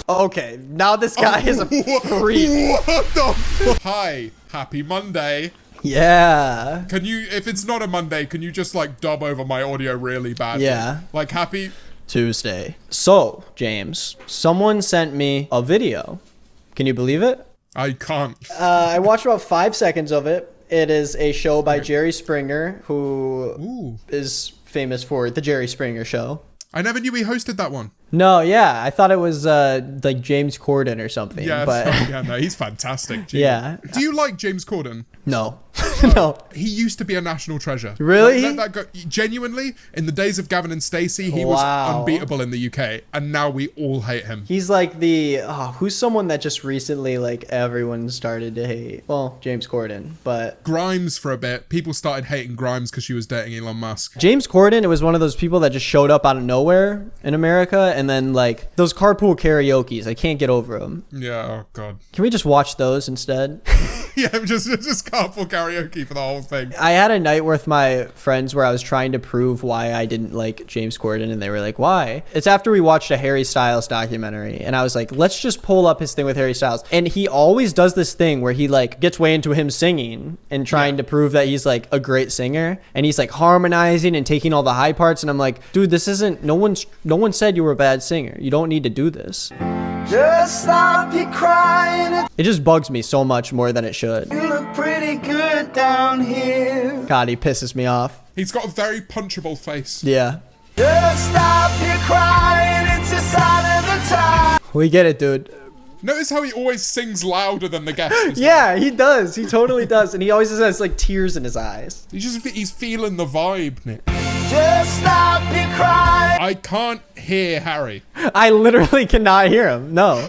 Okay, now this guy is a freak. What the fuck? Hi, happy Monday. Yeah. Can you, if it's not a Monday, can you just like dub over my audio really badly? Yeah. Like happy Tuesday. So, James, someone sent me a video. Can you believe it? I can't. I watched about 5 seconds of it. It is a show by Jerry Springer, who is famous for The Jerry Springer Show. I never knew he hosted that one. No, yeah, I thought it was like James Corden or something. Yeah, but yeah, no, he's fantastic. Gee. Yeah. Do you like James Corden? No. No. He used to be a national treasure. Really? Let that go. Genuinely, in the days of Gavin and Stacey, he was unbeatable in the UK, and now we all hate him. He's like the who's someone that just recently like everyone started to hate. Well, James Corden, but Grimes for a bit. People started hating Grimes because she was dating Elon Musk. James Corden, it was one of those people that just showed up out of nowhere in America, and then like those carpool karaoke's, I can't get over them. Yeah, oh god. Can we just watch those instead? Yeah, just carpool karaoke for the whole thing. I had a night with my friends where I was trying to prove why I didn't like James Corden, and they were like, why? It's after we watched a Harry Styles documentary, and I was like, let's just pull up his thing with Harry Styles. And he always does this thing where he like gets way into him singing and trying to prove that he's like a great singer, and he's like harmonizing and taking all the high parts, and I'm like, dude, this isn't, no one said you were a bad singer. You don't need to do this. Just stop your crying. It just bugs me so much more than it should. You look pretty good down here. God, he pisses me off. He's got a very punchable face. Yeah. Just stop your crying. It's a sign of the time. We get it, dude. Notice how he always sings louder than the guests. Yeah, he does. He totally does. And he always has like tears in his eyes. He's feeling the vibe, Nick. Just stop your crying. I can't hear Harry. I literally cannot hear him. No.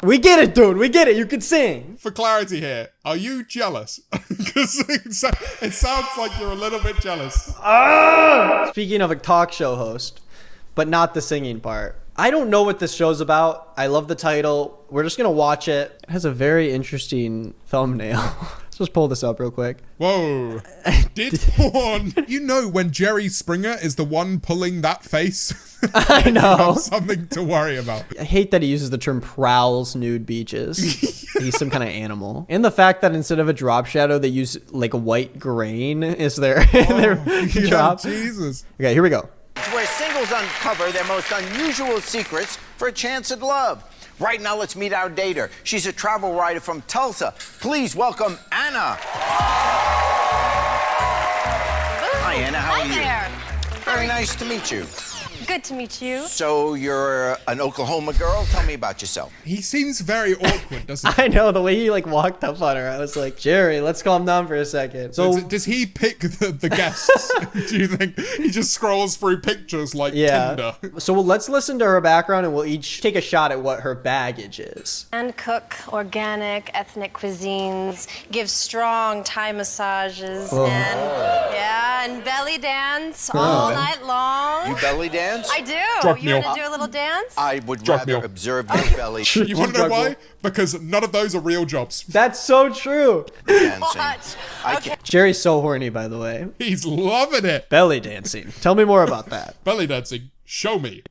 We get it, dude. We get it. You can sing. For clarity here, are you jealous? Because it sounds like you're a little bit jealous. Speaking of a talk show host, but not the singing part. I don't know what this show's about. I love the title. We're just going to watch it. It has a very interesting thumbnail. Let's just pull this up real quick. Whoa. Did porn. You know when Jerry Springer is the one pulling that face? I know. You have something to worry about. I hate that he uses the term prowls nude beaches. He's some kind of animal. And the fact that instead of a drop shadow, they use like a white grain is their drop. Jesus. Okay, here we go. Where singles uncover their most unusual secrets for a chance at love. Right now, let's meet our dater. She's a travel writer from Tulsa. Please welcome Anna. Hi, Anna. How are you? Hi there. Very nice to meet you. Good to meet you. So you're an Oklahoma girl? Tell me about yourself. He seems very awkward, doesn't he? I know, the way he like walked up on her, I was like, Jerry, let's calm down for a second. So does he pick the guests? Do you think he just scrolls through pictures like Tinder? So let's listen to her background and we'll each take a shot at what her baggage is. And cook organic, ethnic cuisines, give strong Thai massages, and belly dance all night long. You belly dance? I do. Drop You me want off. to do a little dance? I would Drop me rather off. observe your belly You want to know why? Because none of those are real jobs. That's so true. dancing. What? I Okay. can't. Jerry's so horny, by the way. He's loving it. Belly dancing. Tell me more about that. Belly dancing. Show me.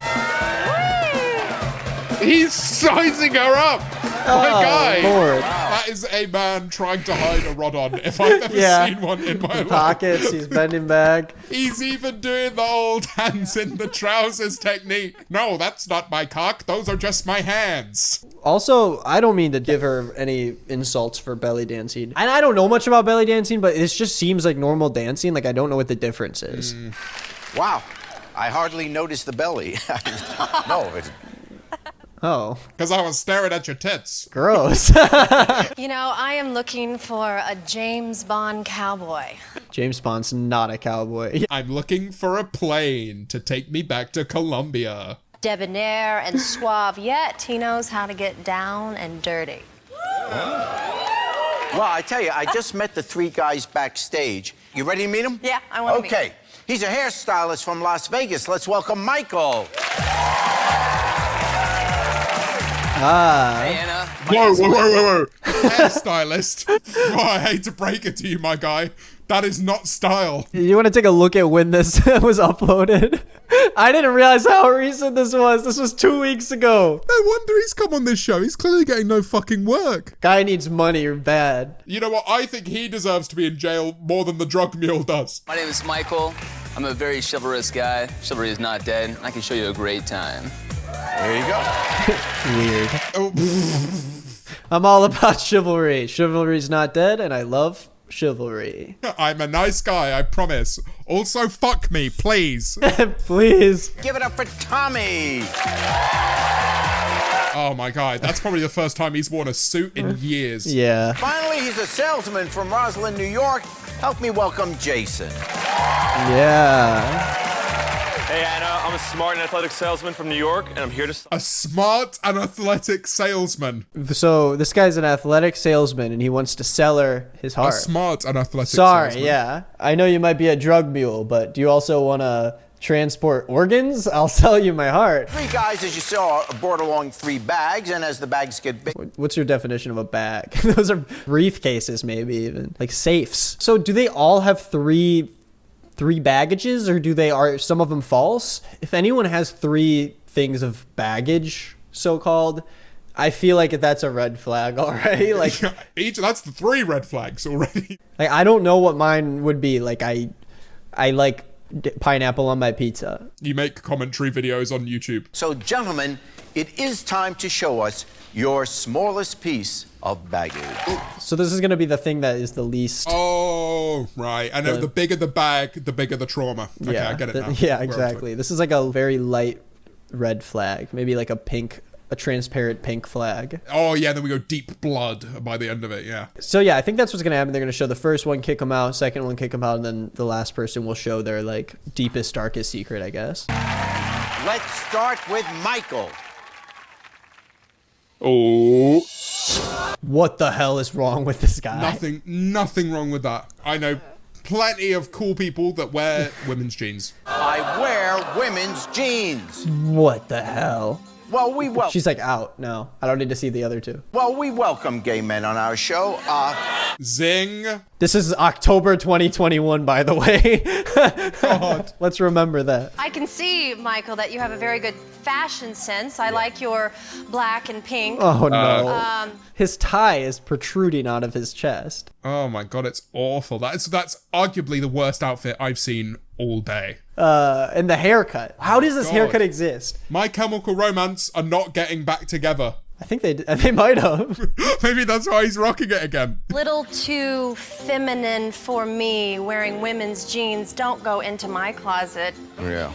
He's sizing her up. My guy. Lord. That is a man trying to hide a rod on, if I've ever seen one in my life. Pockets, he's bending back. He's even doing the old hands in the trousers technique. No, that's not my cock. Those are just my hands. Also, I don't mean to give her any insults for belly dancing. And I don't know much about belly dancing, but this just seems like normal dancing. Like, I don't know what the difference is. Wow. I hardly noticed the belly. No, it's... Oh, Because I was staring at your tits. gross. You know, I am looking for a James Bond cowboy. James Bond's not a cowboy. I'm looking for a plane to take me back to Colombia. Debonair and suave, yet he knows how to get down and dirty. Well, I tell you, I just met the three guys backstage. You ready to meet them? Yeah, I want to meet him. Okay. He's a hairstylist from Las Vegas. Let's welcome Michael. Hey, Anna. Whoa. Hairstylist. Oh, I hate to break it to you, my guy, That is not style. You want to take a look at when this was uploaded? I didn't realize how recent this was. This was 2 weeks ago. No wonder he's come on this show. He's clearly getting no fucking work. Guy needs money or bad. You know what? I think he deserves to be in jail more than the drug mule does. My name is Michael. I'm a very chivalrous guy. Chivalry is not dead. I can show you a great time. There you go. Weird. Oh, I'm all about chivalry. Chivalry's not dead, and I love chivalry. I'm a nice guy, I promise. Also, fuck me, please. Please. Give it up for Tommy. Oh my god, that's probably the first time he's worn a suit in years. Yeah. Finally, he's a salesman from Roslyn, New York. Help me welcome Jason. Yeah. Hey, Anna, I'm a smart and athletic salesman from New York, and I'm here to... A smart and athletic salesman. So this guy's an athletic salesman, and he wants to sell her his A heart. smart and athletic Sorry, salesman. yeah. I know you might be a drug mule, but do you also want to transport organs? I'll sell you my heart. 3 guys, as you saw, brought along 3 bags, and as the bags get big... What's your definition of a bag? Those are briefcases, maybe even. Like safes. So do they all have three baggages, or are some of them false? If anyone has 3 things of baggage, so-called, I feel like that's a red flag already. Like That's the 3 red flags already. Like I don't know what mine would be. Like I like pineapple on my pizza. You make commentary videos on YouTube. So, gentlemen, it is time to show us your smallest piece of baggage. So this is gonna be the thing that is the least. Oh, right. I know the bigger the bag, the bigger the trauma. Okay, I get it now. Yeah, We're exactly. This is like a very light red flag. Maybe like a transparent pink flag. Oh, yeah, then we go deep blood by the end of it, yeah. So yeah, I think that's what's gonna happen. They're gonna show the first one, kick them out, second one, kick them out, and then the last person will show their like deepest, darkest secret, I guess. Let's start with Michael. Oh. What the hell is wrong with this guy? Nothing wrong with that. I know plenty of cool people that wear women's jeans. I wear women's jeans. What the hell? Well, we She's like out. No, I don't need to see the other 2. we welcome gay men on our show. Zing. This is October 2021, by the way. God. Let's remember that. I can see, Michael, that you have a very good fashion sense. I like your black and pink. Oh no. His tie is protruding out of his chest. Oh my god, it's awful. That's arguably the worst outfit I've seen all day. And the haircut. How does this God. haircut exist? My Chemical Romance are not getting back together. I think they might have. Maybe that's why he's rocking it again. Little too feminine for me. Wearing women's jeans don't go into my closet. Yeah.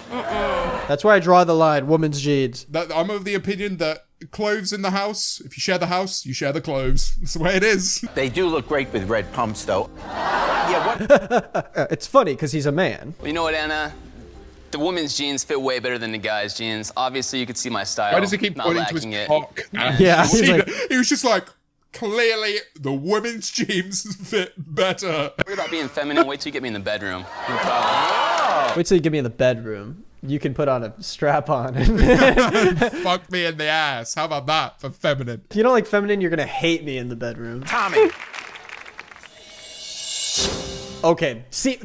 That's where I draw the line. Woman's jeans. I'm of the opinion that clothes in the house, if you share the house, you share the clothes. That's the way it is. They do look great with red pumps, though. Yeah, what? It's funny because he's a man. Well, you know what, Anna? The women's jeans fit way better than the guys' jeans. Obviously, you could see my style. Why does he keep Not pointing to his lacking it. cock? Yeah, he's like- He was just like, clearly the women's jeans fit better. Worry about being feminine. Wait till you get me in the bedroom. No problem. Wait till you get me in the bedroom. You can put on a strap on. Fuck me in the ass. How about that for feminine? If you don't like feminine, you're gonna hate me in the bedroom. Tommy. Okay, see,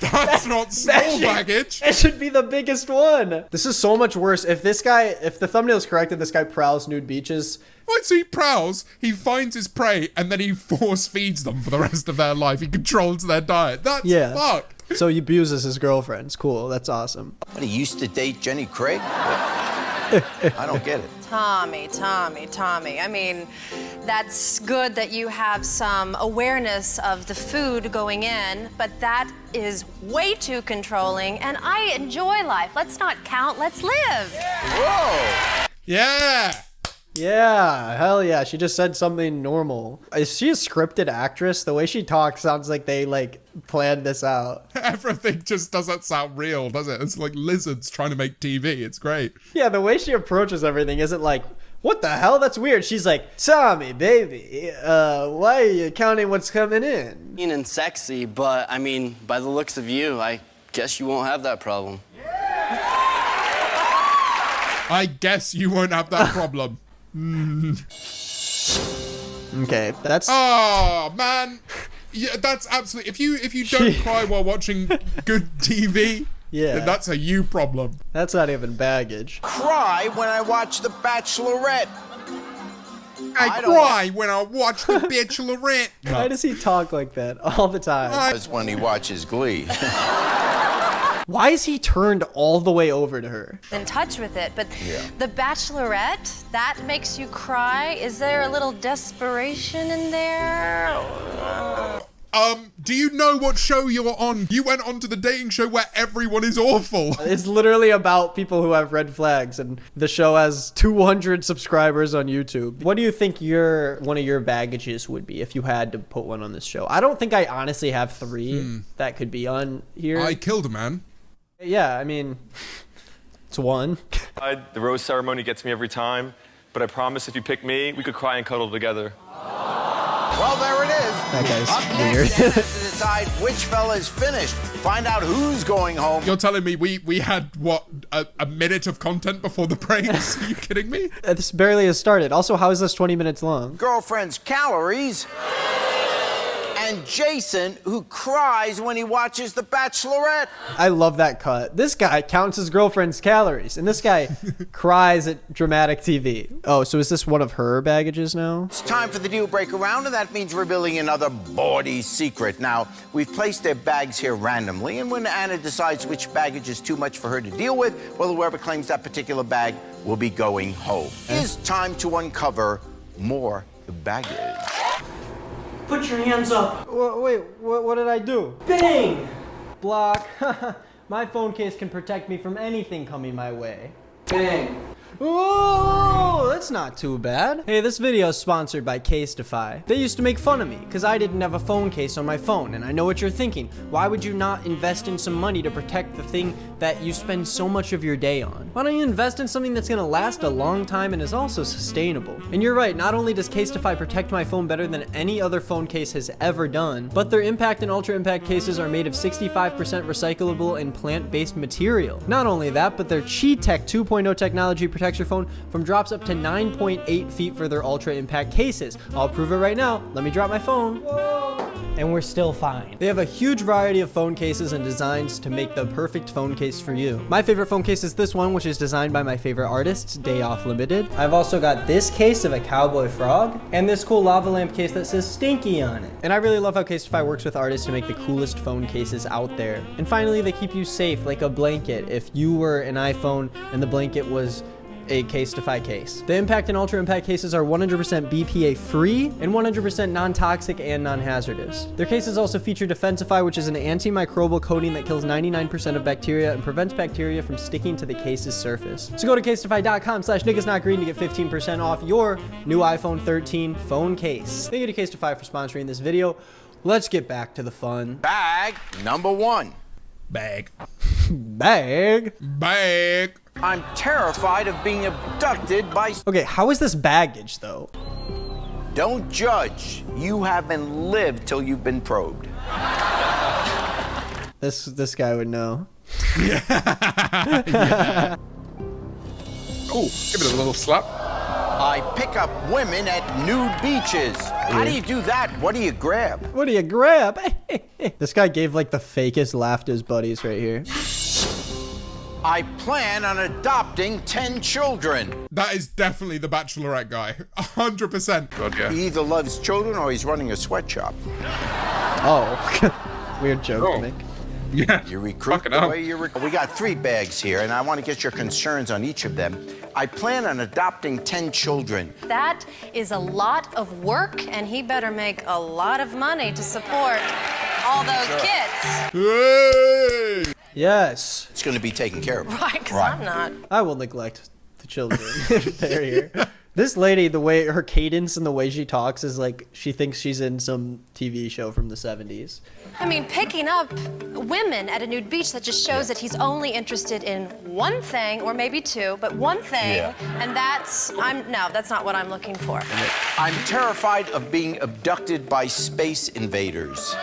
That's not small baggage. it should be the biggest one. This is so much worse. If the thumbnail is correct and this guy prowls nude beaches, Once he prowls, he finds his prey and then he force feeds them for the rest of their life. He controls their diet. That's fucked. So he abuses his girlfriends. Cool, that's awesome. What, he used to date Jenny Craig? I don't get it. Tommy. I mean, that's good that you have some awareness of the food going in, but that is way too controlling, and I enjoy life. Let's not count, let's live. Whoa! Yeah. Yeah, hell yeah. She just said something normal. Is she a scripted actress? The way she talks sounds like they planned this out. Everything just doesn't sound real, does it? It's like lizards trying to make TV. It's great. Yeah, the way she approaches everything isn't like, what the hell? That's weird. She's like, Tommy, baby, why are you counting what's coming in? Mean and sexy, but I mean, by the looks of you, I guess you won't have that problem. I guess you won't have that problem. Okay, that's... Oh, man. Yeah, that's absolutely. If you don't cry while watching good TV, then that's a you problem. That's not even baggage. Cry when I watch The Bachelorette. I cry when I watch The Bachelorette. Why does he talk like that all the time? That's when he watches Glee. Why is he turned all the way over to her? In touch with it, but The Bachelorette, that makes you cry. Is there a little desperation in there? Do you know what show you're on? You went on to the dating show where everyone is awful. It's literally about people who have red flags, and the show has 200 subscribers on YouTube. What do you think one of your baggages would be if you had to put one on this show? I don't think I honestly have 3 that could be on here. I killed a man. Yeah, I mean, it's 1. The rose ceremony gets me every time, but I promise if you pick me, we could cry and cuddle together. Well, there it is. That guy's Up weird. next, to decide which fella is finished. Find out who's going home. You're telling me we had, what, a minute of content before the praise? Are you kidding me? This barely has started. Also, how is this 20 minutes long? Girlfriend's calories. And Jason, who cries when he watches The Bachelorette. I love that cut. This guy counts his girlfriend's calories, and this guy cries at dramatic TV. Oh, so is this one of her baggages now? It's time for the deal breaker round, and that means revealing another bawdy secret. Now, we've placed their bags here randomly, and when Anna decides which baggage is too much for her to deal with, well, whoever claims that particular bag will be going home. It's time to uncover more baggage. Put your hands up. Wait, what did I do? Bang! Block. My phone case can protect me from anything coming my way. Bang. Oh, that's not too bad. Hey, this video is sponsored by Casetify. They used to make fun of me because I didn't have a phone case on my phone, and I know what you're thinking. Why would you not invest in some money to protect the thing that you spend so much of your day on? Why don't you invest in something that's gonna last a long time and is also sustainable? And you're right, not only does Casetify protect my phone better than any other phone case has ever done, but their impact and ultra impact cases are made of 65% recyclable and plant-based material. Not only that, but their Chi-Tech 2.0 technology protects your phone from drops up to 9.8 feet for their ultra impact cases. I'll prove it right now. Let me drop my phone. And we're still fine. They have a huge variety of phone cases and designs to make the perfect phone case for you. My favorite phone case is this one, which is designed by my favorite artists, Day Off Limited. I've also got this case of a cowboy frog and this cool lava lamp case that says Stinky on it. And I really love how Casetify works with artists to make the coolest phone cases out there. And finally, they keep you safe like a blanket if you were an iPhone and the blanket was a Casetify case. The impact and ultra impact cases are 100% BPA free and 100% non-toxic and non-hazardous. Their cases also feature Defensify, which is an antimicrobial coating that kills 99% of bacteria and prevents bacteria from sticking to the case's surface. So go to casetify.com/nickisnotgreen to get 15% off your new iPhone 13 phone case. Thank you to Casetify for sponsoring this video. Let's get back to the fun. Bag number 1. Bag. Bag. Bag. I'm terrified of being abducted by... Okay, how is this baggage, though? Don't judge. You haven't lived till you've been probed. This guy would know. Yeah. Oh, give it a little slap. I pick up women at nude beaches. How do you do that? What do you grab? What do you grab? This guy gave like the fakest laugh to his buddies right here. I plan on adopting 10 children. That is definitely the Bachelorette guy. 100%. God, yeah. He either loves children or he's running a sweatshop. Oh, weird joke to make. Yeah. You recruit the way you recruit. We got 3 bags here, and I want to get your concerns on each of them. I plan on adopting 10 children. That is a lot of work, and he better make a lot of money to support all those kids. Hey! Yes. It's going to be taken care of. Right, because I'm not. I will neglect the children if they're here. This lady, the way her cadence and the way she talks is like she thinks she's in some TV show from the 70s. I mean, picking up women at a nude beach, that just shows that he's only interested in one thing, or maybe 2, but one thing, and that's not what I'm looking for. I'm terrified of being abducted by space invaders.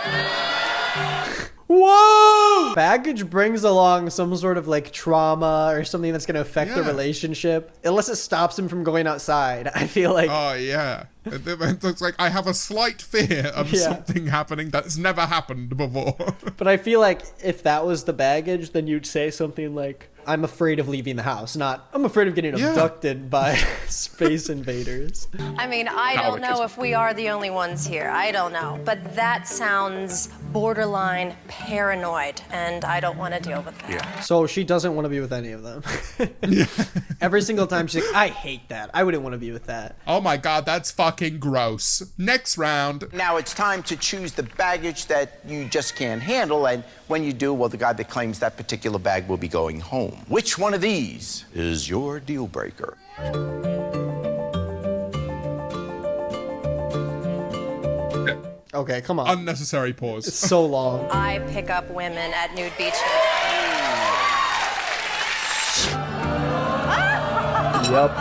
Whoa! Baggage brings along some sort of like trauma or something that's going to affect the relationship. Unless it stops him from going outside. I feel like. Oh, yeah. It looks like I have a slight fear of something happening that's never happened before. But I feel like if that was the baggage, then you'd say something like, I'm afraid of leaving the house, not I'm afraid of getting abducted by space invaders. I mean, I don't know if we are the only ones here. I don't know. But that sounds borderline paranoid, and I don't want to deal with that. Yeah. So she doesn't want to be with any of them. Every single time she's like, I hate that. I wouldn't want to be with that. Oh my God, that's fucking gross. Next round. Now it's time to choose the baggage that you just can't handle, and when you do, well, the guy that claims that particular bag will be going home. Which one of these is your deal breaker? Okay, come on. Unnecessary pause. It's so long. I pick up women at nude beaches. Yep.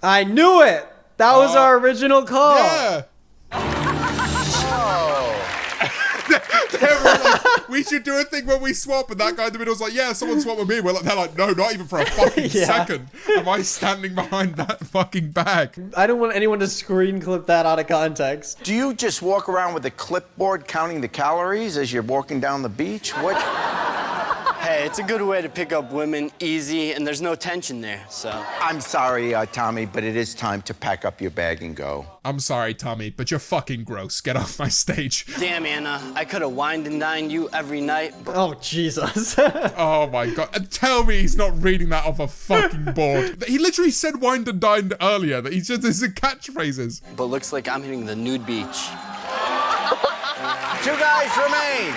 I knew it! That was our original call. Yeah. Like, we should do a thing where we swap, and that guy in the middle was like, yeah, someone swap with me. They're like, no, not even for a fucking second am I standing behind that fucking bag. I don't want anyone to screen clip that out of context. Do you just walk around with a clipboard counting the calories as you're walking down the beach? What? Hey, it's a good way to pick up women easy, and there's no tension there, so. I'm sorry, Tommy, but it is time to pack up your bag and go. I'm sorry, Tommy, but you're fucking gross. Get off my stage. Damn, Anna, I could have wined and dined you every night. But... Oh, Jesus. Oh, my God. And tell me he's not reading that off a fucking board. He literally said wined and dined earlier. That he's just, this is catchphrases. But looks like I'm hitting the nude beach. 2 guys remain.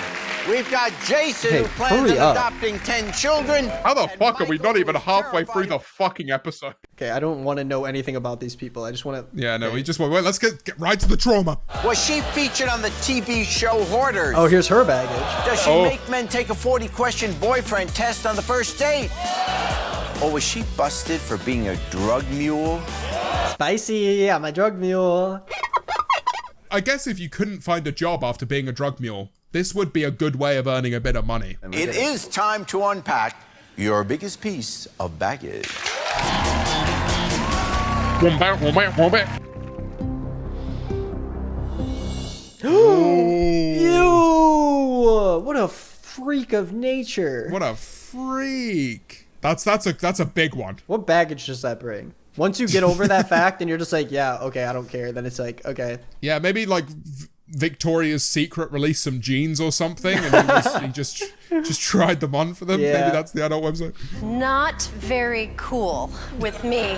We've got Jason, who plans on adopting 10 children. How the fuck are we not even halfway through the fucking episode? Okay, I don't want to know anything about these people. I just want to... Yeah, no, we just want... Wait, let's get right to the trauma. Was she featured on the TV show Hoarders? Oh, here's her baggage. Does she make men take a 40-question boyfriend test on the first date? Or was she busted for being a drug mule? Spicy, I'm a drug mule. I guess if you couldn't find a job after being a drug mule, this would be a good way of earning a bit of money. It is time to unpack your biggest piece of baggage. Ew! What a freak of nature. What a freak. That's a big one. What baggage does that bring? Once you get over that fact and you're just like, yeah, okay, I don't care, then it's like, okay. Yeah, maybe like Victoria's Secret released some jeans or something, and he just tried them on for them. Yeah. Maybe that's the adult website. Not very cool with me.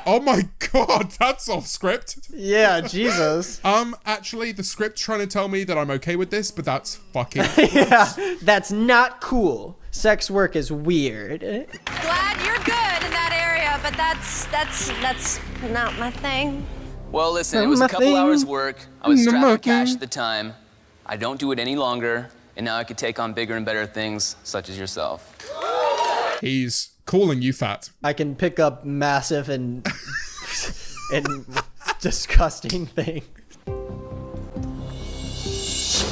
Oh my God, that's off script. Yeah, Jesus. Actually, the script's trying to tell me that I'm okay with this, but that's fucking yeah, that's not cool. Sex work is weird. Glad you're good in that area, but that's not my thing. Well, listen, it was a couple hours work. I was strapped for cash at the time. I don't do it any longer, and now I could take on bigger and better things, such as yourself. He's calling you fat. I can pick up massive and and disgusting things.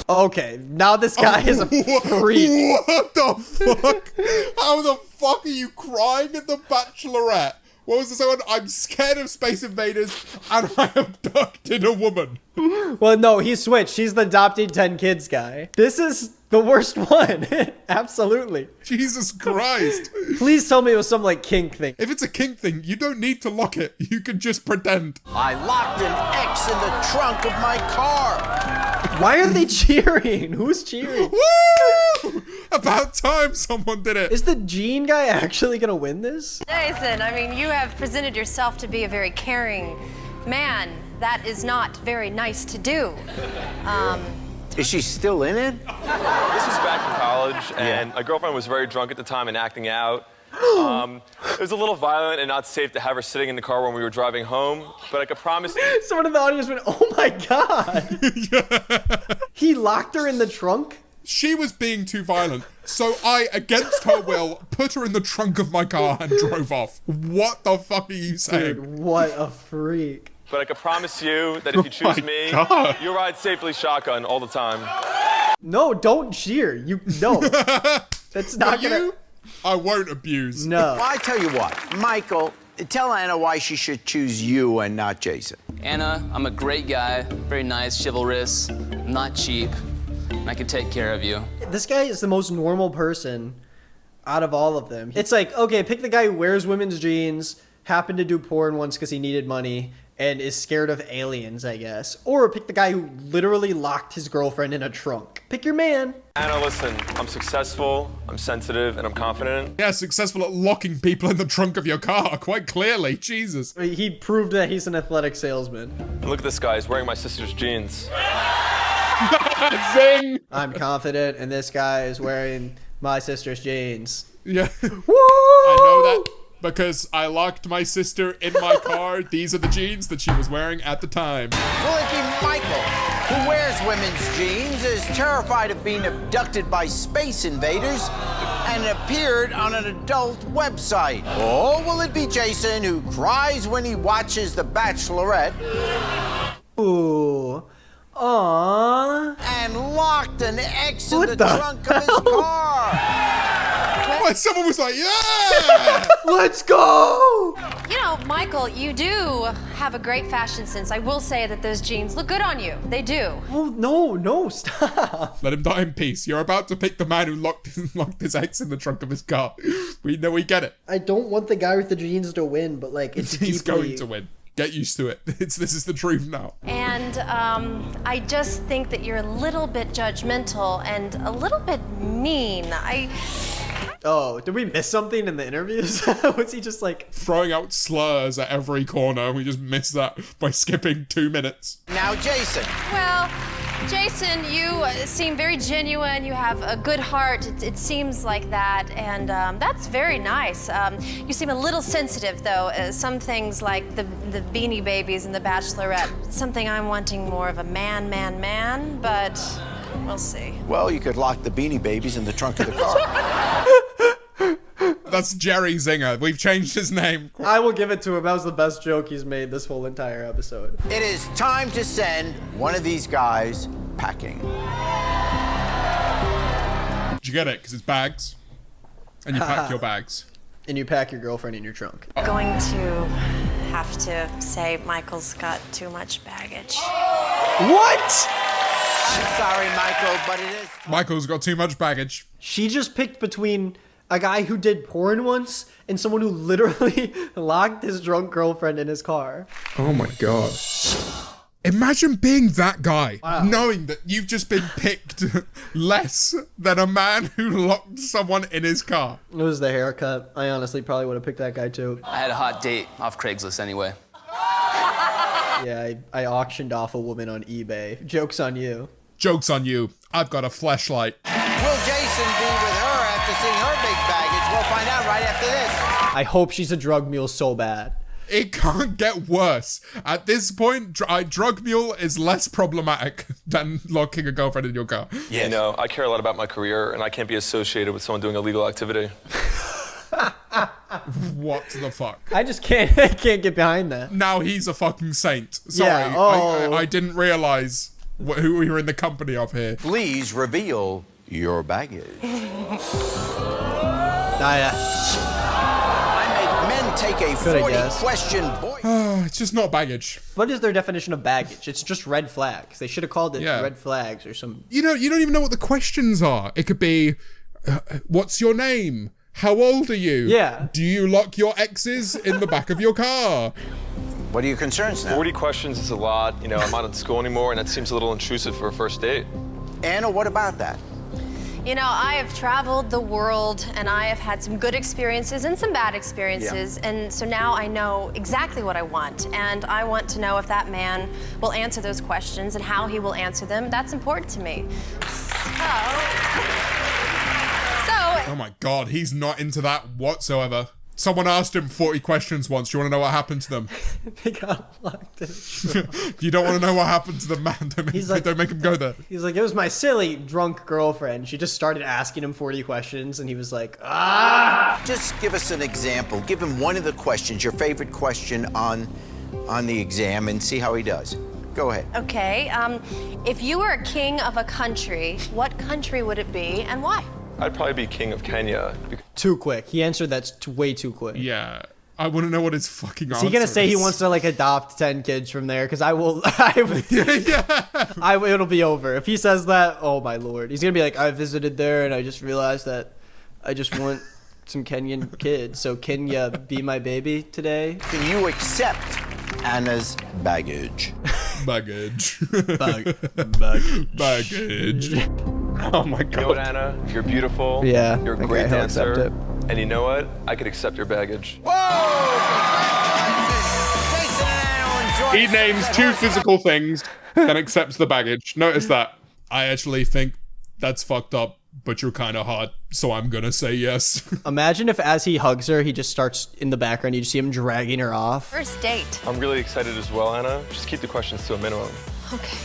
Okay, now this guy is a freak. What the fuck? How the fuck are you crying at the Bachelorette? What was this one? I'm scared of space invaders and I abducted a woman. Well, no, he switched. He's the adopting 10 kids guy. This is the worst one. Absolutely. Jesus Christ. Please tell me it was some like kink thing. If it's a kink thing, you don't need to lock it. You can just pretend. I locked an X in the trunk of my car. Why are they cheering? Who's cheering? Woo! About time someone did it. Is the Gene guy actually gonna win this? Jason, I mean, you have presented yourself to be a very caring man. That is not very nice to do. Is she still in it? This was back in college, and my girlfriend was very drunk at the time and acting out. It was a little violent and not safe to have her sitting in the car when we were driving home, but I could promise you... Someone in the audience went, oh my God. He locked her in the trunk? She was being too violent, so I, against her will, put her in the trunk of my car and drove off. What the fuck are you saying? Dude, what a freak. but I can promise you that if you choose me, you'll ride safely shotgun all the time. No, don't cheer. No. That's not gonna... I won't abuse. No. Well, I tell you what, Michael, tell Anna why she should choose you and not Jason. Anna, I'm a great guy, very nice, chivalrous, not cheap, and I can take care of you. This guy is the most normal person out of all of them. It's like, okay, pick the guy who wears women's jeans, happened to do porn once because he needed money, and is scared of aliens, I guess. Or pick the guy who literally locked his girlfriend in a trunk. Pick your man. Anna, listen, I'm successful, I'm sensitive, and I'm confident. Yeah, successful at locking people in the trunk of your car, quite clearly. Jesus. He proved that he's an athletic salesman. And look at this guy, he's wearing my sister's jeans. Zing! I'm confident, and this guy is wearing my sister's jeans. Yeah. Woo! I know that because I locked my sister in my car. These are the jeans that she was wearing at the time. Will it be Michael, who wears women's jeans, is terrified of being abducted by space invaders, and appeared on an adult website? Or will it be Jason, who cries when he watches The Bachelorette, Ooh. Aww. and locked an ex in the trunk of his car? Well, someone was like, yeah! Let's go! You know, Michael, you do have a great fashion sense. I will say that those jeans look good on you. They do. Oh, no, stop. Let him die in peace. You're about to pick the man who locked his ex in the trunk of his car. We get it. I don't want the guy with the jeans to win, but like, it's He's deeply... going to win. Get used to it. This is the truth now. And I just think that you're a little bit judgmental and a little bit mean. Oh, did we miss something in the interviews? Was he just like... Throwing out slurs at every corner, and we just missed that by skipping 2 minutes. Now, Jason. Well, Jason, you seem very genuine. You have a good heart. It seems like that, and that's very nice. You seem a little sensitive, though. Some things like the Beanie Babies and the Bachelorette, something I'm wanting more of a man, but we'll see. Well, you could lock the Beanie Babies in the trunk of the car. That's Jerry Zinger. We've changed his name. I will give it to him. That was the best joke he's made this whole entire episode. It is time to send one of these guys packing. Did you get it? Because it's bags. And you pack your bags. And you pack your girlfriend in your trunk. Going to have to say Michael's got too much baggage. What? I'm sorry, Michael, but it is... Michael's got too much baggage. She just picked between a guy who did porn once and someone who literally locked his drunk girlfriend in his car. Oh my god. Imagine being that guy, wow. Knowing that you've just been picked less than a man who locked someone in his car. It was the haircut. I honestly probably would have picked that guy too. I had a hot date off Craigslist anyway. Yeah, I auctioned off a woman on eBay. Joke's on you. Joke's on you. I've got a fleshlight. Will Jason be with her after seeing her big baggage? We'll find out right after this. I hope she's a drug mule so bad. It can't get worse. At this point, drug mule is less problematic than locking a girlfriend in your car. Yeah. You know, I care a lot about my career, and I can't be associated with someone doing illegal activity. What the fuck? I just can't get behind that. Now he's a fucking saint. Sorry, Yeah, oh. I didn't realize who we were in the company of here. Please reveal your baggage. I made men take a 40-question voice. It's just not baggage. What is their definition of baggage? It's just red flags. They should have called it red flags or some... You don't even know what the questions are. It could be, what's your name? How old are you? Yeah. Do you lock your exes in the back of your car? What are your concerns now? 40 questions is a lot. You know, I'm not in school anymore, and that seems a little intrusive for a first date. Anna, what about that? You know, I have traveled the world, and I have had some good experiences and some bad experiences, and so now I know exactly what I want, and I want to know if that man will answer those questions and how he will answer them. That's important to me. Oh my god, he's not into that whatsoever. Someone asked him 40 questions once. Do you want to know what happened to them? They got locked in his trunk. You don't want to know what happened to the man. Don't make him go there. He's like, it was my silly drunk girlfriend. She just started asking him 40 questions, and he was like, ah! Just give us an example. Give him one of the questions, your favorite question on on the exam and see how he does. Go ahead. Okay, if you were a king of a country, what country would it be and why? I'd probably be king of Kenya. Too quick. He answered that's way too quick. Yeah. I want to know what his fucking answer Is he gonna say he is. wants to like adopt 10 kids from there? Because I will. Yeah. It'll be over if he says that. Oh my lord, he's gonna be like, I visited there and I just realized that I just want some Kenyan kids. So can you be my baby today? Can you accept Anna's baggage? Baggage. Baggage. Oh my You know what, god. Anna? You're beautiful. Yeah, You're a okay, great he'll accept dancer. it. And you know what? I could accept your baggage. He names 2 physical things, then accepts the baggage. Notice that. I actually think that's fucked up, but you're kind of hot, so I'm gonna say yes. Imagine if as he hugs her, he just starts in the background. You just see him dragging her off. First date. I'm really excited as well, Anna. Just keep the questions to a minimum. Okay.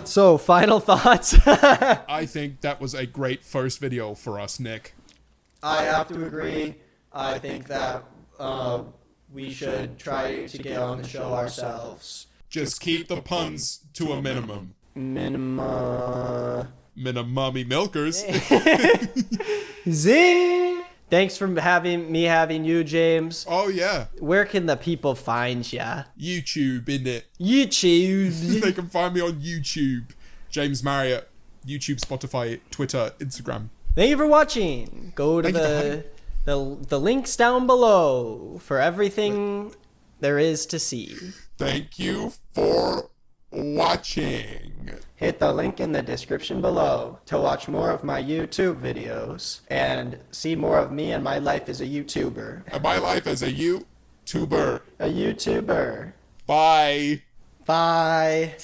So final thoughts. I think that was a great first video for us, Nick. I have to agree. I think that we should try to get on the show ourselves. Just keep the puns to a minimum. Minimummy milkers. Zing! Thanks for having you, James. Oh yeah. Where can the people find ya? YouTube, innit? YouTube. They can find me on YouTube. James Marriott. YouTube, Spotify, Twitter, Instagram. Thank you for watching. Go to the links down below for everything there is to see. Thank you for watching. Hit the link in the description below to watch more of my YouTube videos and see more of me and my life as a YouTuber. And my life as a YouTuber. A YouTuber. Bye. Bye.